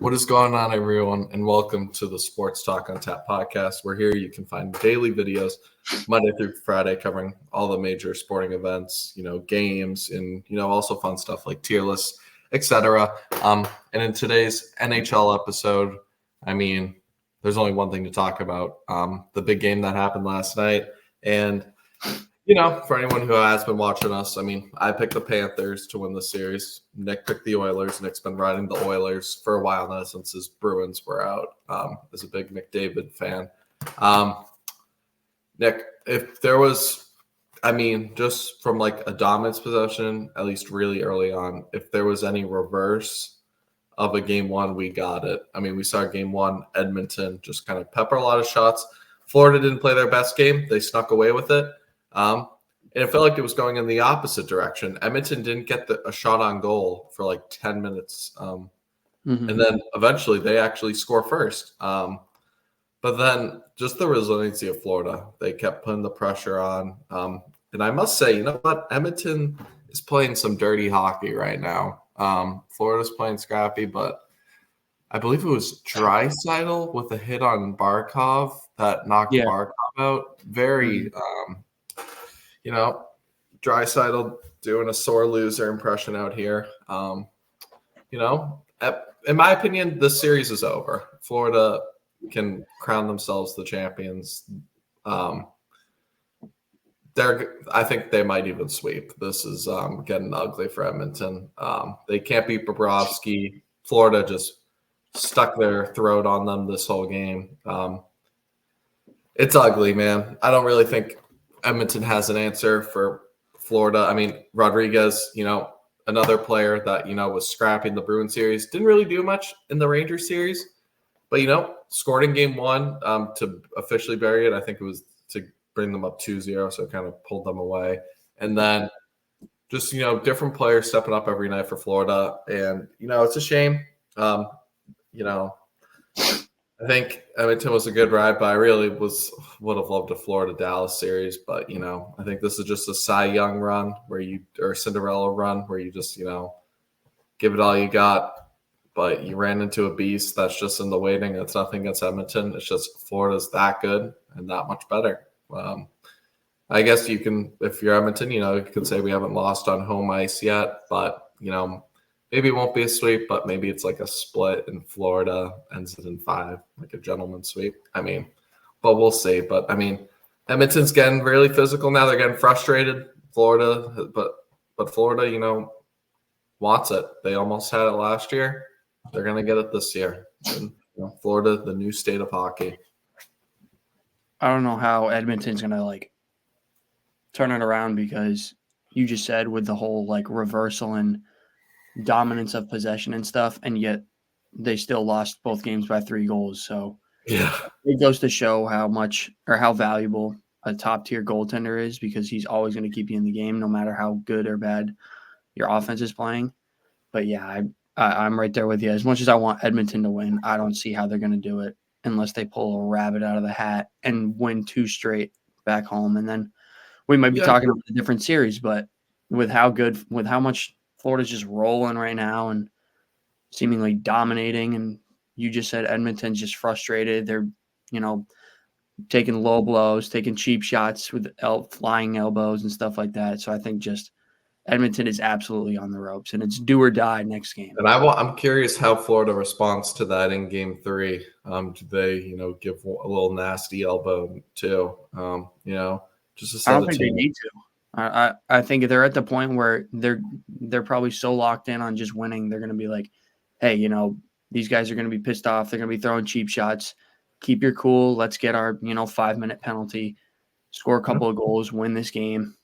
What is going on, everyone, and welcome to the Sports Talk on Tap podcast. We're here. You can find daily videos Monday through Friday covering all the major sporting events, games, and, also fun stuff like tier lists, etc. And in today's NHL episode, there's only one thing to talk about, the big game that happened last night. And for anyone who has been watching us, I picked the Panthers to win the series. Nick picked the Oilers. Nick's been riding the Oilers for a while now since his Bruins were out. As a big McDavid fan. Nick, if there was, just from like a dominance possession, at least really early on, if there was any reverse of a game one, we got it. We saw game one, Edmonton just kind of pepper a lot of shots. Florida didn't play their best game. They snuck away with it. And it felt like it was going in the opposite direction. Edmonton didn't get a shot on goal for like 10 minutes. And then eventually they actually score first. But then just the resiliency of Florida, they kept putting the pressure on. And I must say, you know what? Edmonton is playing some dirty hockey right now. Florida's playing scrappy, but I believe it was Draisaitl with a hit on Barkov that knocked Barkov out. Very Draisaitl doing a sore loser impression out here. In my opinion, this series is over. Florida can crown themselves the champions. I think they might even sweep. This is getting ugly for Edmonton. They can't beat Bobrovsky. Florida just stuck their throat on them this whole game. It's ugly, man. I don't really think Edmonton has an answer for Florida. Rodriguez, another player that, was scrapping the Bruins series. Didn't really do much in the Rangers series, but, scored in game one to officially bury it. I think it was to bring them up 2-0, so it kind of pulled them away. And then just, different players stepping up every night for Florida. And, it's a shame. I think Edmonton was a good ride, but I really would have loved a Florida-Dallas series. But, I think this is just a Cy Young run or Cinderella run where you just, give it all you got. But you ran into a beast that's just in the waiting. It's nothing against Edmonton. It's just Florida's that good and that much better. I guess you can, if you're Edmonton, you can say we haven't lost on home ice yet. But, maybe it won't be a sweep, but maybe it's like a split in Florida, ends it in 5, like a gentleman's sweep. But we'll see. But, Edmonton's getting really physical now. They're getting frustrated. Florida, but Florida, wants it. They almost had it last year. They're going to get it this year. And, Florida, the new state of hockey. I don't know how Edmonton's going to, turn it around because you just said with the whole, reversal and dominance of possession and stuff, and yet they still lost both games by 3 goals. So it goes to show how much or how valuable a top tier goaltender is, because he's always going to keep you in the game no matter how good or bad your offense is playing. But yeah, I'm right there with you. As much as I want Edmonton to win, I don't see how they're going to do it unless they pull a rabbit out of the hat and win 2 straight back home. And then we might be talking about a different series, but with how much Florida's just rolling right now and seemingly dominating. And you just said Edmonton's just frustrated. They're, taking low blows, taking cheap shots with flying elbows and stuff like that. So I think just Edmonton is absolutely on the ropes, and it's do or die next game. And I'm curious how Florida responds to that in game 3. Do they, give a little nasty elbow too? Just to set I don't think they need to. I think they're at the point where they're probably so locked in on just winning. They're going to be like, hey, these guys are going to be pissed off. They're going to be throwing cheap shots. Keep your cool. Let's get our, 5-minute penalty, score a couple of goals, win this game.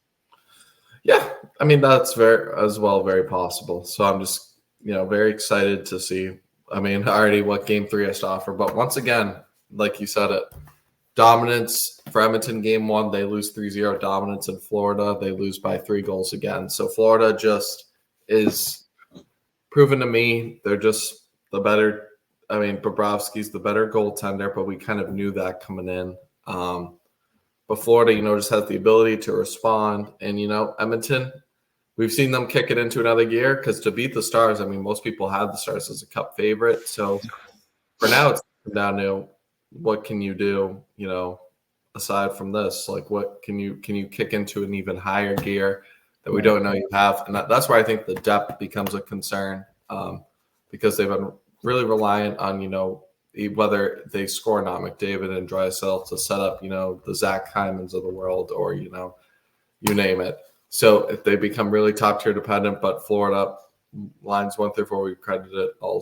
Yeah. That's very possible. So I'm just, very excited to see, already what game 3 has to offer. But once again, like you said it, dominance for Edmonton game 1, they lose 3-0. Dominance in Florida, they lose by 3 goals again. So Florida just is proven to me they're just the better. Bobrovsky's the better goaltender, but we kind of knew that coming in. But Florida, just has the ability to respond. And, Edmonton, we've seen them kick it into another gear because to beat the Stars, I mean, most people have the Stars as a Cup favorite. So for now, it's down to what can you do, aside from this? Like, what can you kick into an even higher gear that we don't know you have? And that's where I think the depth becomes a concern because they've been really reliant on, whether they score not McDavid and Draisaitl to set up, the Zach Hymans of the world or, you name it. So if they become really top tier dependent, but Florida lines 1 through 4, we've credited all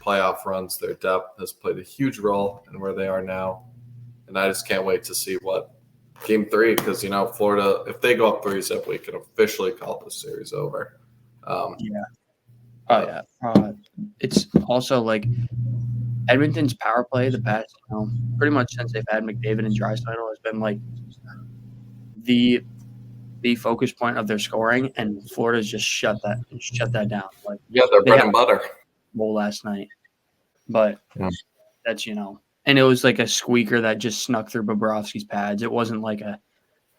playoff runs. Their depth has played a huge role in where they are now. And I just can't wait to see what game 3, because, Florida, if they go up 3-0, we can officially call this series over. It's also like Edmonton's power play the past, pretty much since they've had McDavid and Draisaitl has been like the focus point of their scoring, and Florida's just shut that down. Like their bread and butter. Goal last night, but that's and it was like a squeaker that just snuck through Bobrovsky's pads. It wasn't like a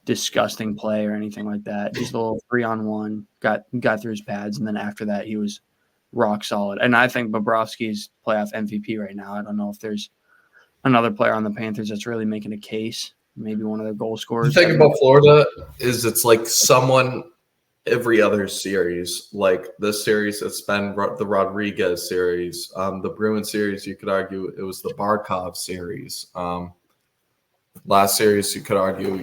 disgusting play or anything like that. Just a little 3-on-1 got through his pads, and then after that he was rock solid. And I think Bobrovsky's playoff MVP right now. I don't know if there's another player on the Panthers that's really making a case. Maybe one of their goal scorers. The thing about Florida is it's like someone every other series. Like this series, it's been the Rodriguez series. The Bruin series, you could argue it was the Barkov series. Last series, you could argue,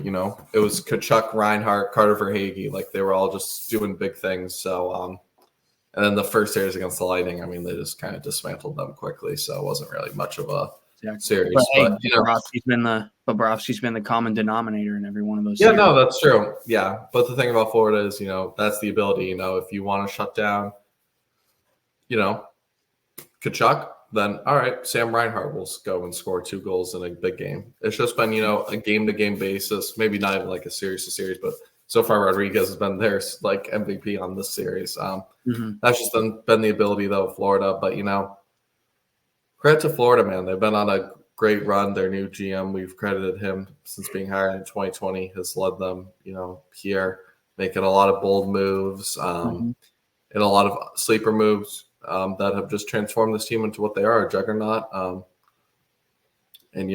it was Tkachuk, Reinhart, Carter Verhaeghe. Like they were all just doing big things. So, and then the first series against the Lightning, I mean, they just kind of dismantled them quickly. So it wasn't really much of a series. But Bobrovsky's been the common denominator in every one of those. Yeah, no, that's true. Yeah, but the thing about Florida is, that's the ability. If you want to shut down, Tkachuk, then all right, Sam Reinhart will go and score 2 goals in a big game. It's just been, a game-to-game basis, maybe not even like a series-to-series, but so far Rodriguez has been their like MVP on this series. That's just been the ability though of Florida. But credit to Florida, man. They've been on a great run. Their new GM, we've credited him since being hired in 2020, has led them, here, making a lot of bold moves and a lot of sleeper moves that have just transformed this team into what they are, a juggernaut. And,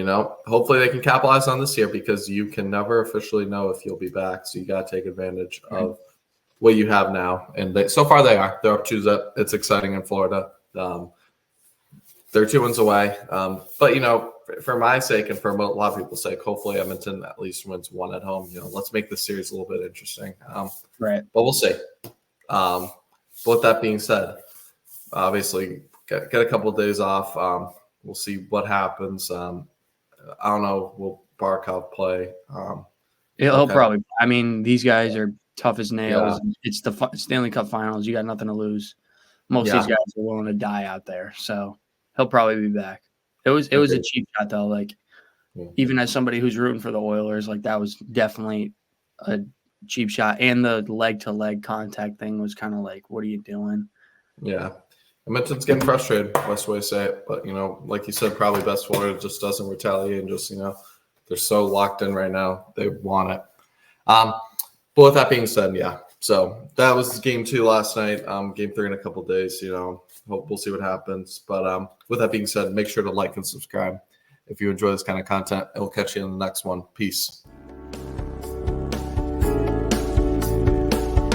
hopefully they can capitalize on this year because you can never officially know if you'll be back. So you got to take advantage of what you have now. And so far they are. They're up 2-0. It's exciting in Florida. They're 2 wins away. But, for my sake and for a lot of people's sake, hopefully Edmonton at least wins 1 at home. Let's make this series a little bit interesting. Right. But we'll see. But with that being said, obviously get a couple of days off. We'll see what happens. I don't know. Will Barkov play? He'll probably. I mean, these guys are tough as nails. Yeah. It's the Stanley Cup Finals. You got nothing to lose. Most of these guys are willing to die out there, so he'll probably be back. It was a cheap shot though. Like even as somebody who's rooting for the Oilers, like that was definitely a cheap shot. And the leg to leg contact thing was kind of like, what are you doing? Yeah. Edmonton's getting frustrated, best way to say it. But, like you said, probably best Florida just doesn't retaliate and just, they're so locked in right now. They want it. But with that being said, yeah. So that was game 2 last night. Game 3 in a couple of days, hope we'll see what happens. But with that being said, make sure to like and subscribe if you enjoy this kind of content. It'll catch you in the next one. Peace.